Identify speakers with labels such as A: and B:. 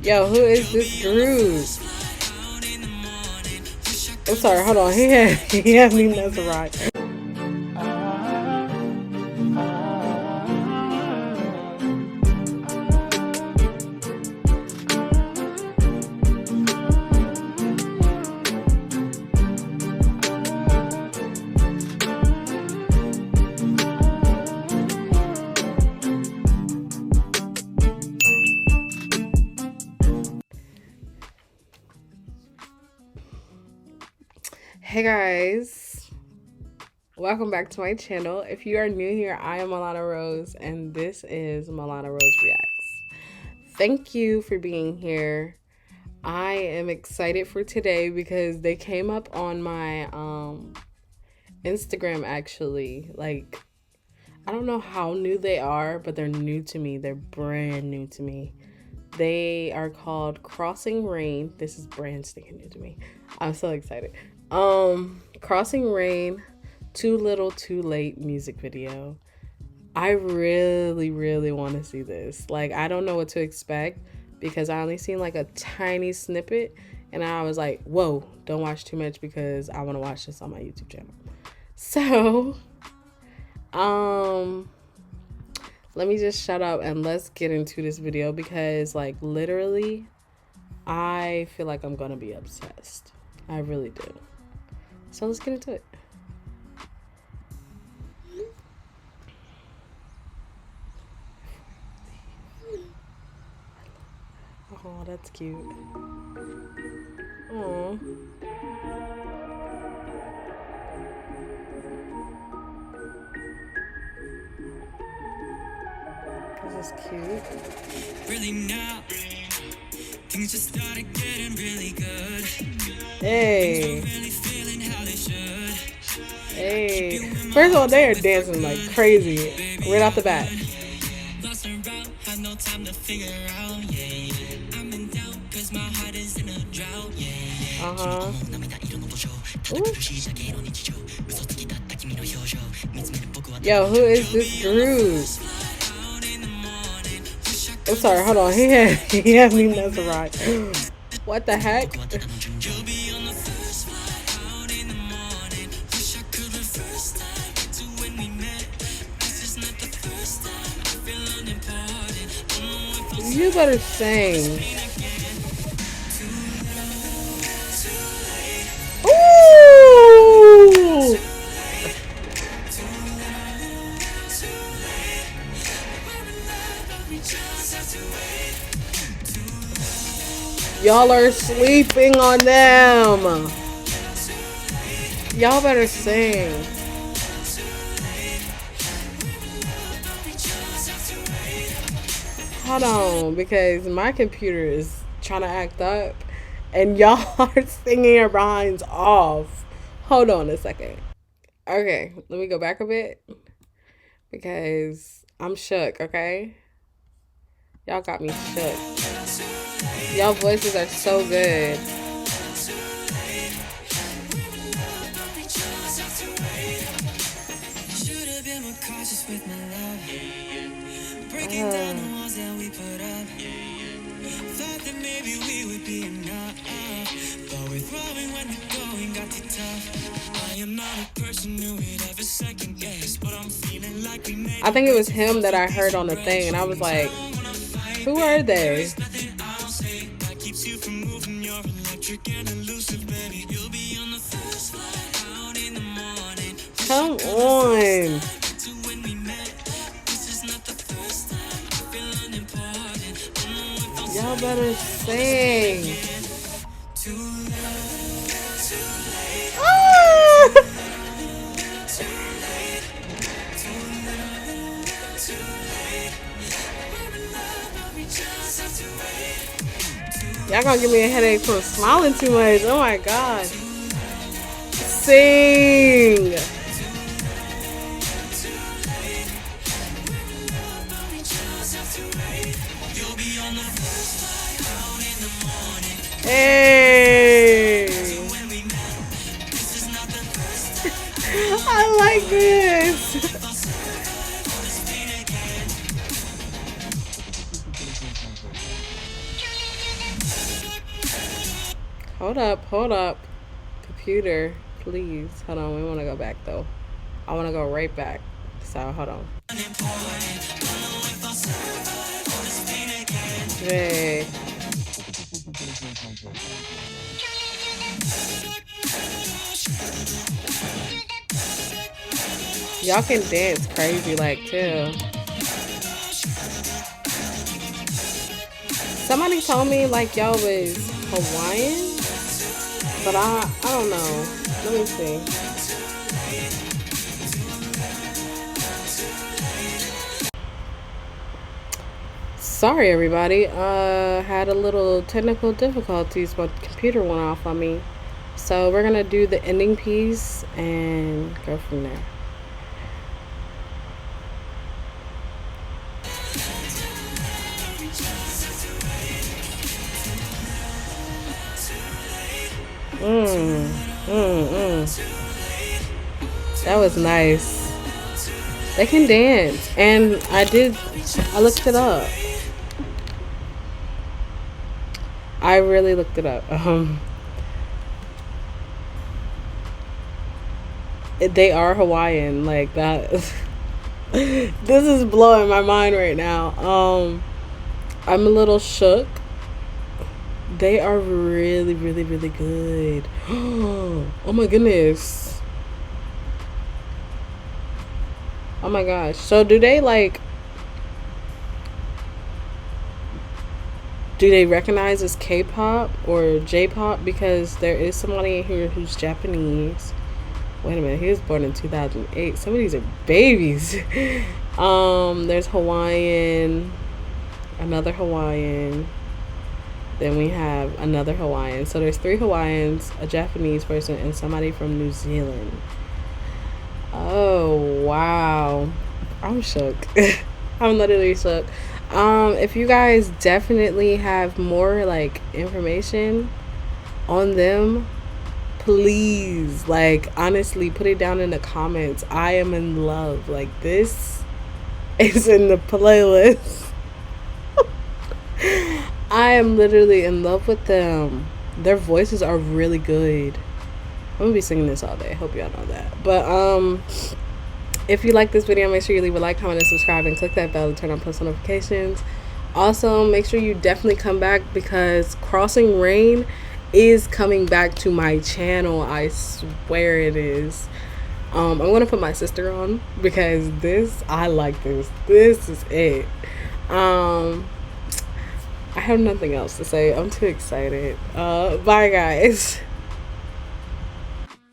A: Yo, who is this group? I'm sorry, hold on. He had me mesmerized. Hey guys, welcome back to my channel. If you are new here, I am Milana Rose and this is Milana Rose Reacts. Thank you for being here. I am excited for today because they came up on my Instagram actually. Like, I don't know how new they are, but they're new to me. They're brand new to me. They are called Crossing Rain. This is brand stinking new to me. I'm so excited. Crossing Rain, Too Little Too Late music video. I really want to see this. Like, I don't know what to expect because I only seen like a tiny snippet and I was like, whoa, don't watch too much because I want to watch this on my YouTube channel. So, let me just shut up and let's get into this video because, like, literally, I feel like I'm gonna be obsessed. I really do. So let's get into it. Oh, that's cute. Oh. This is cute. Really now, things just started getting really good. Hey. Really feeling how they should. Hey. First of all, they are dancing like crazy right off the bat. Had no time to figure out. I'm in doubt cause my heart is in a drought. Yo, who is this group? I'm sorry, hold on. He had me mesmerized. What the heck? You better sing. Ooh! Y'all are sleeping on them. Y'all better sing. Hold on, because my computer is trying to act up and y'all are singing your behinds off. Hold on a second. Okay, let me go back a bit because I'm shook, okay? Y'all got me shook. Y'all voices are so good. Breaking down the walls that we put up. Thought that maybe we would be enough, but we're throwing when the going got too tough. I am not a person who would ever second guess, but I'm feeling like we made. I think it was him that I heard on the thing, and I was like, who are they? Come on. Y'all better sing. Ah! Y'all gonna give me a headache from smiling too much. Oh my god. Sing. Hey. I like this. hold up. Computer, please. Hold on, we want to go back though. I want to go right back. So, hold on. Hey. Y'all can dance crazy like too. Somebody told me like y'all was Hawaiian, but I don't know. Let me see. Sorry everybody. Had a little technical difficulties, but the computer went off on me. So we're gonna do the ending piece and go from there. Mm, That was nice. They can dance, and I looked it up. I really looked it up. They are Hawaiian, like that. This is blowing my mind right now. I'm a little shook. They are really, really, really good. Oh my goodness. Oh my gosh. So do they recognize as K-pop or J-pop? Because there is somebody in here who's Japanese. Wait a minute, he was born in 2008. Some of these are babies. There's Hawaiian, another Hawaiian. Then we have another Hawaiian. So there's 3 Hawaiians, a Japanese person, and somebody from New Zealand. Oh wow. I'm shook. I'm literally shook. If you guys definitely have more like information on them, please, like, honestly, put it down in the comments. I am in love. Like, this is in the playlist. I am literally in love with them. Their voices are really good. I'm gonna be singing this all day. I hope y'all know that. But if you like this video, make sure you leave a like, comment, and subscribe, and click that bell to turn on post notifications. Also, make sure you definitely come back because Crossing Rain is coming back to my channel. I swear it is. I'm gonna put my sister on because I like this. This is it. I have nothing else to say. I'm too excited. Bye guys.